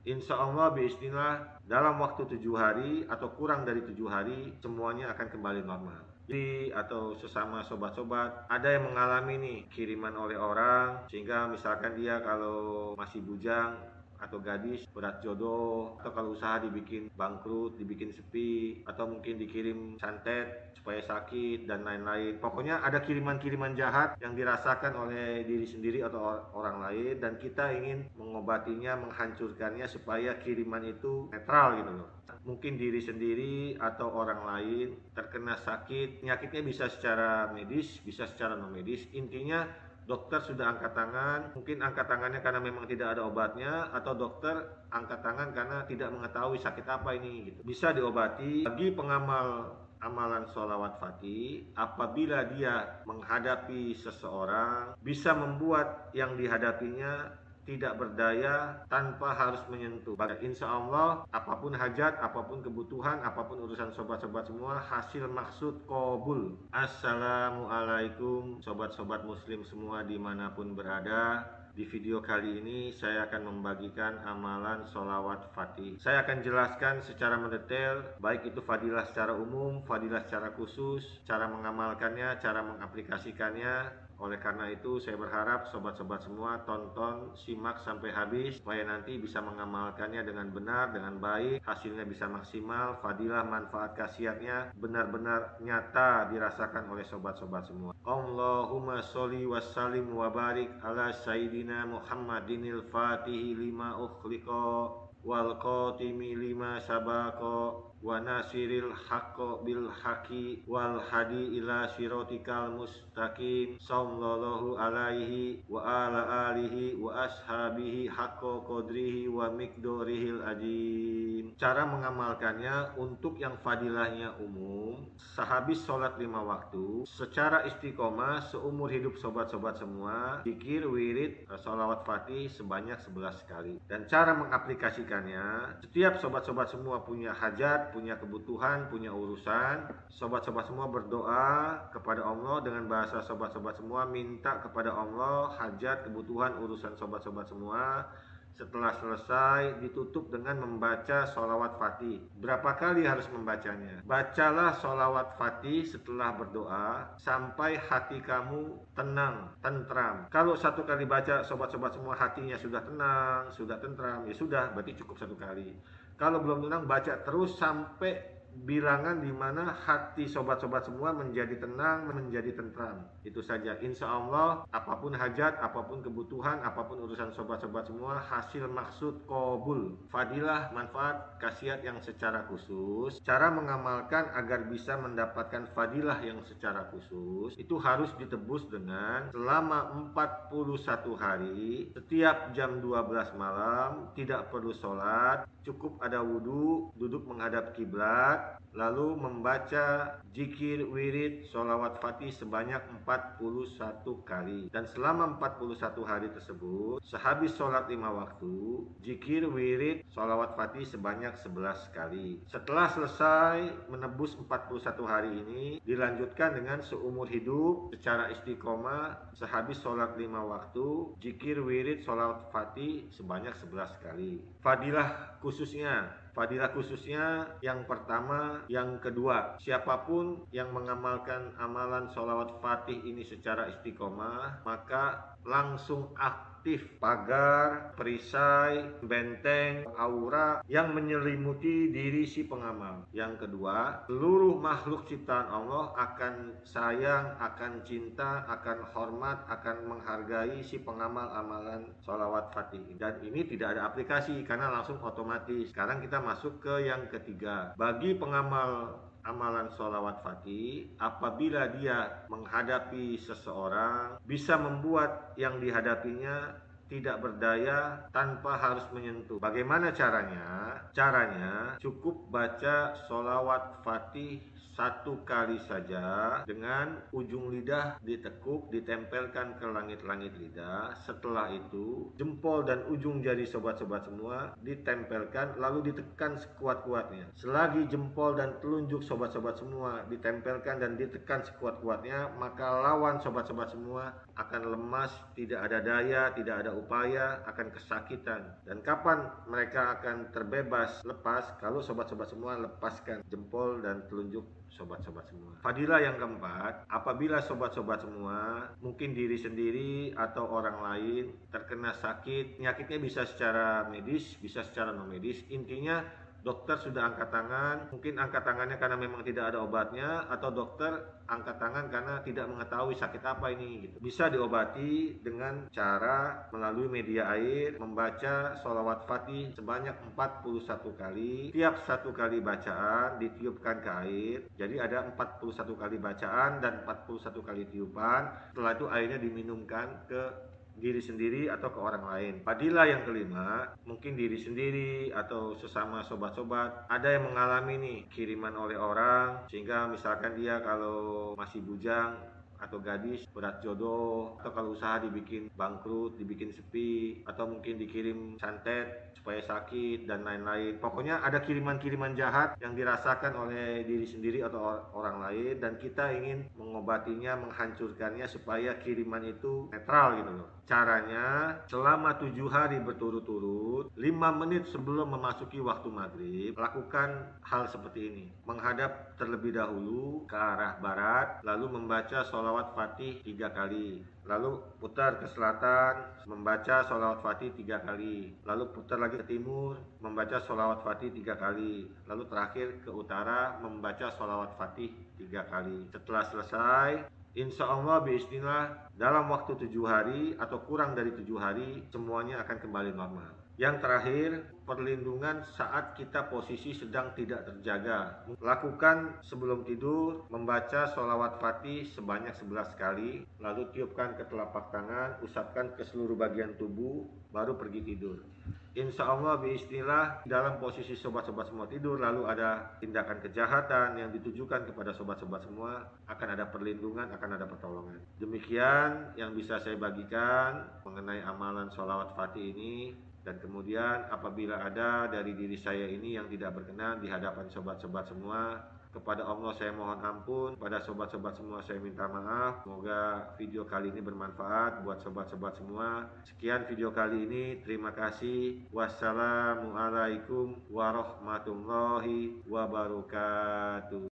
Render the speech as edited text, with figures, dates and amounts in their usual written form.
Insya Allah bismillah dalam waktu 7 hari atau kurang dari 7 hari semuanya akan kembali normal. Jadi atau sesama sobat-sobat ada yang mengalami nih kiriman oleh orang sehingga misalkan dia kalau masih bujang atau gadis berat jodoh, atau kalau usaha dibikin bangkrut, dibikin sepi, atau mungkin dikirim santet supaya sakit dan lain-lain. Pokoknya ada kiriman-kiriman jahat yang dirasakan oleh diri sendiri atau orang lain, dan kita ingin mengobatinya, menghancurkannya supaya kiriman itu netral gitu loh. Mungkin diri sendiri atau orang lain terkena sakit, penyakitnya bisa secara medis, bisa secara non medis. Intinya dokter sudah angkat tangan, mungkin angkat tangannya karena memang tidak ada obatnya, atau dokter angkat tangan karena tidak mengetahui sakit apa ini gitu. Bisa diobati. Bagi pengamal amalan sholawat fatih, apabila dia menghadapi seseorang, bisa membuat yang dihadapinya tidak berdaya tanpa harus menyentuh. Insya Allah apapun hajat, apapun kebutuhan, apapun urusan sobat-sobat semua, hasil maksud qabul. Assalamualaikum sobat-sobat muslim semua dimanapun berada. Di video kali ini saya akan membagikan amalan sholawat fatih. Saya akan jelaskan secara mendetail, baik itu fadilah secara umum, fadilah secara khusus, cara mengamalkannya, cara mengaplikasikannya. Oleh karena itu saya berharap sobat-sobat semua tonton, simak sampai habis supaya nanti bisa mengamalkannya dengan benar, dengan baik, hasilnya bisa maksimal, fadilah manfaat khasiatnya benar-benar nyata dirasakan oleh sobat-sobat semua. Allahumma sholli wa sallim wa barik ala sayyidina Muhammadinil fatihi lima ukhliqa wal qatimi lima sabaqa wa nasiril haqqo bil haqqi wal hadi ila siratikal mustaqim sallallahu alaihi wa ala alihi wa ashabihi haqqo qadrihi wa miqdarihil azim. Cara mengamalkannya untuk yang fadilahnya umum, sehabis sholat 5 waktu, secara istiqomah seumur hidup sobat-sobat semua, zikir, wirid, sholawat fatih sebanyak 11 kali. Dan cara mengaplikasikannya, setiap sobat-sobat semua punya hajat, punya kebutuhan, punya urusan, sobat-sobat semua berdoa kepada Allah dengan bahasa sobat-sobat semua, minta kepada Allah hajat, kebutuhan, urusan sobat-sobat semua. Setelah selesai ditutup dengan membaca sholawat fatih. Berapa kali harus membacanya? Bacalah sholawat fatih setelah berdoa sampai hati kamu tenang, tentram. Kalau satu kali baca sobat-sobat semua hatinya sudah tenang, sudah tentram, ya sudah, berarti cukup satu kali. Kalau belum tenang, baca terus sampai bilangan di mana hati sobat-sobat semua menjadi tenang, menjadi tentram. Itu saja. Insya Allah apapun hajat, apapun kebutuhan, apapun urusan sobat-sobat semua, hasil maksud qabul. Fadilah, manfaat, khasiat yang secara khusus. Cara mengamalkan agar bisa mendapatkan fadilah yang secara khusus itu harus ditebus dengan selama 41 hari, setiap jam 12 malam, tidak perlu sholat, cukup ada wudhu, duduk menghadap kiblat, lalu membaca zikir, wirid, sholawat fatih sebanyak 41 kali. Dan selama 41 hari tersebut, sehabis sholat 5 waktu, zikir, wirid, sholawat fatih sebanyak 11 kali. Setelah selesai menebus 41 hari ini, dilanjutkan dengan seumur hidup secara istiqomah, sehabis sholat 5 waktu, zikir, wirid, sholawat fatih sebanyak 11 kali. Fadilah khususnya yang pertama, yang kedua, siapapun yang mengamalkan amalan sholawat fatih ini secara istiqomah, maka langsung aktif pagar, perisai, benteng, aura yang menyelimuti diri si pengamal. Yang kedua, seluruh makhluk ciptaan Allah akan sayang, akan cinta, akan hormat, akan menghargai si pengamal amalan sholawat fatih. Dan ini tidak ada aplikasi karena langsung otomatis. Sekarang kita masuk ke yang ketiga. Bagi pengamal amalan sholawat fatih, apabila dia menghadapi seseorang, bisa membuat yang dihadapinya tidak berdaya tanpa harus menyentuh. Bagaimana caranya? Caranya cukup baca sholawat fatih 1 kali saja dengan ujung lidah ditekuk, ditempelkan ke langit-langit lidah. Setelah itu jempol dan ujung jari sobat-sobat semua ditempelkan lalu ditekan sekuat-kuatnya. Selagi jempol dan telunjuk sobat-sobat semua ditempelkan dan ditekan sekuat-kuatnya, maka lawan sobat-sobat semua akan lemas, tidak ada daya, tidak ada upaya, akan kesakitan. Dan kapan mereka akan terbebas lepas? Kalau sobat-sobat semua lepaskan jempol dan telunjuk sobat-sobat semua. Fadilah yang keempat, apabila sobat-sobat semua, mungkin diri sendiri atau orang lain terkena sakit, penyakitnya bisa secara medis, bisa secara non medis, intinya dokter sudah angkat tangan, mungkin angkat tangannya karena memang tidak ada obatnya, atau dokter angkat tangan karena tidak mengetahui sakit apa ini gitu. Bisa diobati dengan cara melalui media air, membaca sholawat fatih sebanyak 41 kali. Tiap satu kali bacaan ditiupkan ke air, jadi ada 41 kali bacaan dan 41 kali tiupan. Setelah itu airnya diminumkan ke diri sendiri atau ke orang lain. Fadilah yang kelima, mungkin diri sendiri atau sesama sobat-sobat ada yang mengalami nih kiriman oleh orang, sehingga misalkan dia kalau masih bujang atau gadis berat jodoh, atau kalau usaha dibikin bangkrut, dibikin sepi, atau mungkin dikirim santet supaya sakit dan lain-lain. Pokoknya ada kiriman-kiriman jahat yang dirasakan oleh diri sendiri atau orang lain, dan kita ingin mengobatinya, menghancurkannya supaya kiriman itu netral gitu loh. Caranya, selama 7 hari berturut-turut, 5 menit sebelum memasuki waktu maghrib, lakukan hal seperti ini. Menghadap terlebih dahulu ke arah barat, lalu membaca sholawat fatih 3 kali. Lalu putar ke selatan, membaca sholawat fatih 3 kali. Lalu putar lagi ke timur, membaca sholawat fatih 3 kali. Lalu terakhir ke utara, membaca sholawat fatih 3 kali. Setelah selesai, insya Allah bismillah dalam waktu 7 hari atau kurang dari 7 hari semuanya akan kembali normal. Yang terakhir, perlindungan saat kita posisi sedang tidak terjaga. Lakukan sebelum tidur, membaca sholawat fatih sebanyak 11 kali, lalu tiupkan ke telapak tangan, usapkan ke seluruh bagian tubuh, baru pergi tidur. Insya Allah bismillah dalam posisi sobat-sobat semua tidur, lalu ada tindakan kejahatan yang ditujukan kepada sobat-sobat semua, akan ada perlindungan, akan ada pertolongan. Demikian yang bisa saya bagikan mengenai amalan sholawat fatih ini. Dan kemudian apabila ada dari diri saya ini yang tidak berkenan di hadapan sobat-sobat semua, kepada Allah saya mohon ampun, pada sobat-sobat semua saya minta maaf. Semoga video kali ini bermanfaat buat sobat-sobat semua. Sekian video kali ini, terima kasih. Wassalamualaikum warahmatullahi wabarakatuh.